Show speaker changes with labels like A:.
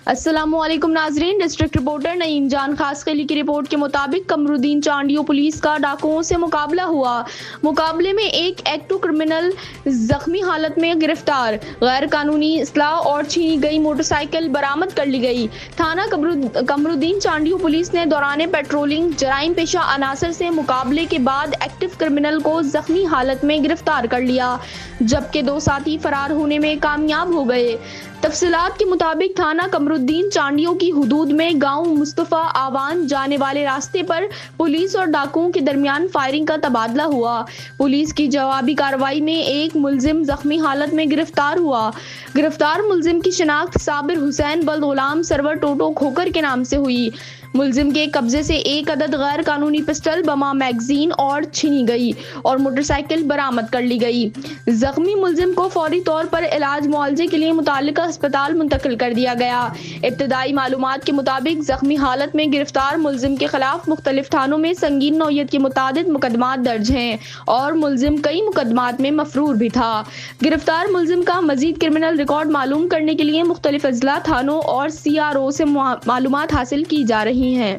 A: السلام علیکم ناظرین، ڈسٹرکٹ رپورٹر نعیم جان خاص خیلی کی رپورٹ کے مطابق قمرالدین چانڈیو پولیس کا ڈاکوؤں سے مقابلہ ہوا۔ مقابلے میں ایک ایکٹو کرمنل زخمی حالت میں گرفتار، غیر قانونی اسلحہ اور چھینی گئی موٹر سائیکل برآمد کر لی گئی۔ تھانہ قمرالدین چانڈیو پولیس نے دوران پیٹرولنگ جرائم پیشہ عناصر سے مقابلے کے بعد ایکٹو کرمنل کو زخمی حالت میں گرفتار کر لیا، جبکہ 2 ساتھی فرار ہونے میں کامیاب ہو گئے۔ تفصیلات کے مطابق تھانہ قمرالدین چانڈیو کی حدود میں گاؤں مصطفیٰ آوان جانے والے راستے پر پولیس اور ڈاکوؤں کے درمیان فائرنگ کا تبادلہ ہوا۔ پولیس کی جوابی کارروائی میں ایک ملزم زخمی حالت میں گرفتار ہوا۔ گرفتار ملزم کی شناخت صابر حسین بلد غلام سرور ٹوٹو کھوکھر کے نام سے ہوئی۔ ملزم کے قبضے سے 1 عدد غیر قانونی پسٹل، بما میگزین اور چھینی گئی اور موٹر سائیکل برآمد کر لی گئی۔ زخمی ملزم کو فوری طور پر علاج معالجے کے لیے متعلقہ ہسپتال منتقل کر دیا گیا۔ ابتدائی معلومات کے مطابق زخمی حالت میں گرفتار ملزم کے خلاف مختلف تھانوں میں سنگین نوعیت کے متعدد مقدمات درج ہیں اور ملزم کئی مقدمات میں مفرور بھی تھا۔ گرفتار ملزم کا مزید کرمنل ریکارڈ معلوم کرنے کے لیے مختلف اضلاع، تھانوں اور CRO سے معلومات حاصل کی جا رہی ہیں۔